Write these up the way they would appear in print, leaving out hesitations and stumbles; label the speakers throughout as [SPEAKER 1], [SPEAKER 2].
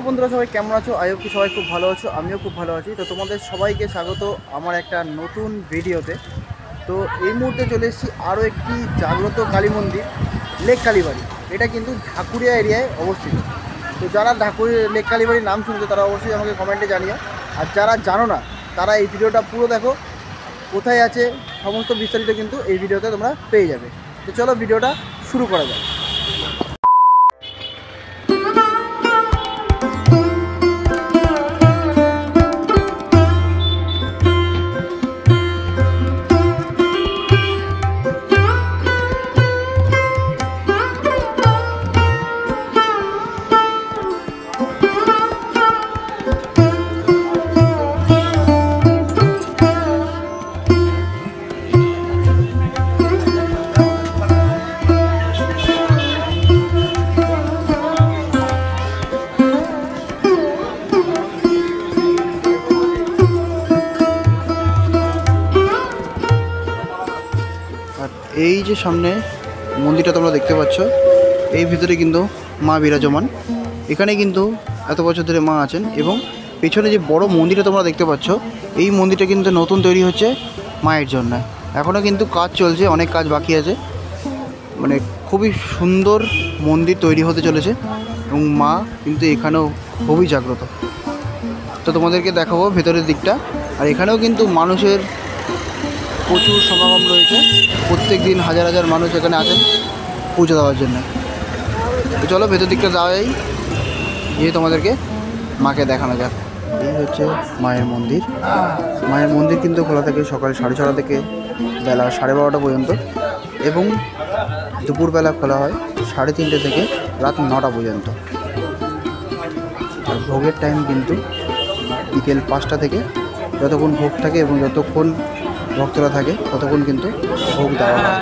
[SPEAKER 1] বন্ধুরা, সবাই কেমন আছো? আই হোপ কি সবাই খুব ভালো আছো। আমিও খুব ভালো আছি। তো তোমাদের সবাইকে স্বাগত আমার একটা নতুন ভিডিওতে। তো এই মুহূর্তে চলে এসেছি আরও একটি জাগ্রত কালী মন্দির, লেক কালীবাড়ি। এটা কিন্তু ঢাকুরিয়া এরিয়ায় অবস্থিত। তো যারা লেক কালীবাড়ির নাম শুনছো তারা অবশ্যই আমাকে কমেন্টে জানিও। আর যারা জানো না তারা এই ভিডিওটা পুরো দেখো, কোথায় আছে সমস্ত বিস্তারিত কিন্তু এই ভিডিওতে তোমরা পেয়ে যাবে। তো চলো ভিডিওটা শুরু করা যাক। এই যে সামনে মন্দিরটা তোমরা দেখতে পাচ্ছ, এই ভিতরে কিন্তু মা বিরাজমান। এখানে কিন্তু এত বছর ধরে মা আছেন। এবং পেছনে যে বড় মন্দিরটা তোমরা দেখতে পাচ্ছ, এই মন্দিরটা কিন্তু নতুন তৈরি হচ্ছে মায়ের জন্য। এখনও কিন্তু কাজ চলছে, অনেক কাজ বাকি আছে। মানে খুবই সুন্দর মন্দির তৈরি হতে চলেছে এবং মা কিন্তু এখানেও খুবই জাগ্রত। তো তোমাদেরকে দেখাবো ভেতরের দিকটা। আর এখানেও কিন্তু মানুষের প্রচুর সমাগম রয়েছে। প্রত্যেক দিন হাজার হাজার মানুষ এখানে আসেন পুজো দেওয়ার জন্য। তো চলো ভেতর দিকটা যাওয়াই, গিয়ে তোমাদেরকে মাকে দেখানো যাক। এই হচ্ছে মায়ের মন্দির। মায়ের মন্দির কিন্তু খোলা থাকে সকাল 6:30 থেকে বেলা 12:30 পর্যন্ত, এবং দুপুরবেলা খোলা হয় 3:30 থেকে রাত 9টা পর্যন্ত। আর ভোগের টাইম কিন্তু বিকেল 5টা থেকে, যতক্ষণ ভোগ থাকে এবং যতক্ষণ ভক্তরা থাকে ততক্ষণ কিন্তু ভোগ দেওয়া হয়।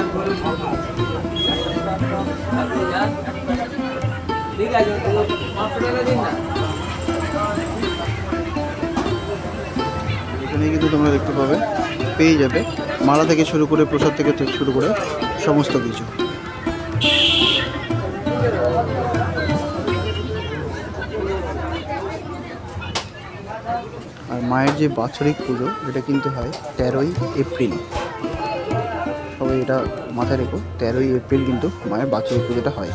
[SPEAKER 1] এখানে কিন্তু তোমরা দেখতে পাবে, পেয়ে যাবে মালা থেকে শুরু করে প্রসাদ থেকে শুরু করে সমস্ত কিছু। আর মায়ের যে বাৎসরিক পুজো, এটা কিন্তু হয় 13ই এপ্রিল। সবাই এটা মাথায় রেখো, 13ই এপ্রিল কিন্তু মায়ের বাৎসরিক পুজোটা হয়।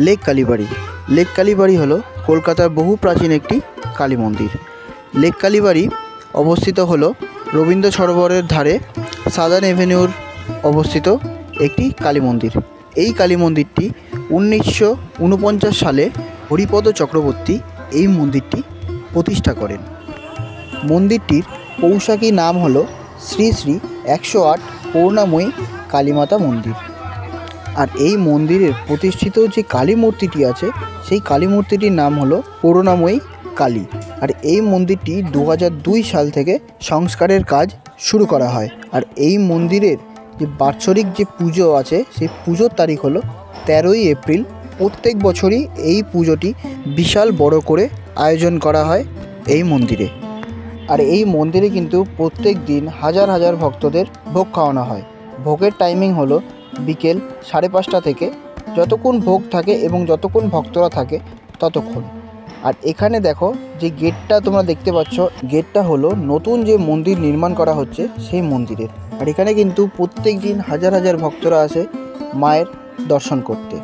[SPEAKER 1] লেক কালীবাড়ি। লেক কালীবাড়ি হলো কলকাতার বহু প্রাচীন একটি কালী মন্দির। লেক কালীবাড়ি অবস্থিত হলো রবীন্দ্র সরোবরের ধারে সাদার্ন এভিনিউর অবস্থিত একটি কালী মন্দির। এই কালী মন্দিরটি 1949 সালে হরিপদ চক্রবর্তী এই মন্দিরটি প্রতিষ্ঠা করেন। মন্দিরটির পৌষাকী নাম হলো শ্রী শ্রী 108 করুণাময়ী কালীমাতা মন্দির। আর এই মন্দিরের প্রতিষ্ঠিত যে কালী মূর্তিটি আছে, সেই কালী মূর্তিটির নাম হলো করুণাময়ী কালী। আর এই মন্দিরটি 2002 সাল থেকে সংস্কারের কাজ শুরু করা হয়। আর এই মন্দিরের যে বাৎসরিক যে পুজো আছে, সেই পুজোর তারিখ হলো 13ই এপ্রিল। প্রত্যেক বছরই এই পুজোটি বিশাল বড় করে আয়োজন করা হয় এই মন্দিরে। আর এই মন্দিরে কিন্তু প্রত্যেক দিন হাজার হাজার ভক্তদের ভোগ খাওয়ানো হয়। ভোগের টাইমিং হলো বিকেল 5:30 থেকে, যতক্ষণ ভোগ থাকে এবং যতক্ষণ ভক্তরা থাকে ততক্ষণ। আর এখানে দেখো যে গেটটা তোমরা দেখতে পাচ্ছ, গেটটা হলো নতুন যে মন্দির নির্মাণ করা হচ্ছে সেই মন্দিরের। আর এখানে কিন্তু প্রত্যেক দিন হাজার হাজার ভক্তরা আসে মায়ের দর্শন করতে।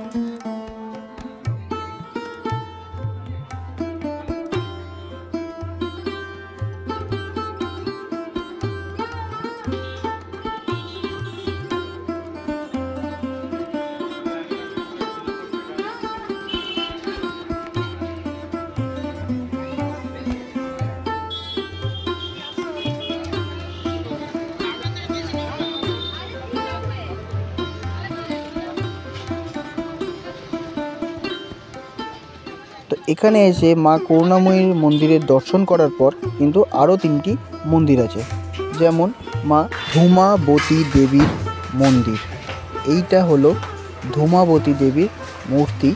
[SPEAKER 1] তো এখানে এসে মা করুণাময়ীর মন্দিরের দর্শন করার পর কিন্তু আরও 3টি মন্দির আছে, যেমন মা ধূমাবতী দেবীর মন্দির। এইটা হলো ধূমাবতী দেবীর মূর্তি।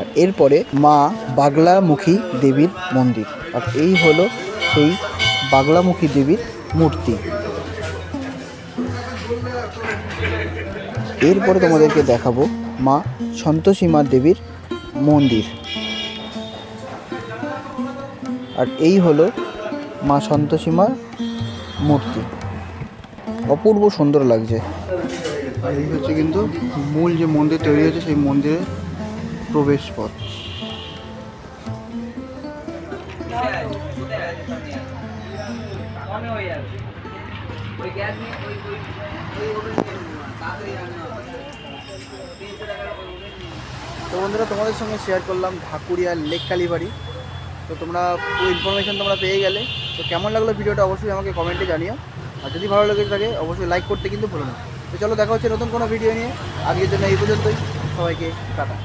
[SPEAKER 1] আর এরপরে মা বাগলামুখী দেবীর মন্দির। আর এই হলো সেই বাগলামুখী দেবীর মূর্তি। এরপরে তোমাদেরকে দেখাবো মা সন্তোষী মা দেবীর মন্দির। আর এই হলো মা সন্তোষী মার মূর্তি, অপূর্ব সুন্দর লাগছে। আর এই হচ্ছে কিন্তু মূল যে মন্দির তৈরি হয়েছে সেই মন্দিরের প্রবেশ পথ। তো বন্ধুরা, তোমাদের সঙ্গে শেয়ার করলাম ঢাকুরিয়া লেক কালীবাড়ি। তো তোমরা পুরো ইনফরমেশন তোমরা পেয়ে গেলে। তো কেমন লাগলো ভিডিওটা অবশ্যই আমাকে কমেন্টে জানিও। আর যদি ভালো লেগে থাকে অবশ্যই লাইক করতে কিন্তু ভুলো না। তো চলো, দেখা হচ্ছে নতুন কোনো ভিডিও নিয়ে। আজকের জন্য এই পর্যন্তই। সবাইকে টাটা।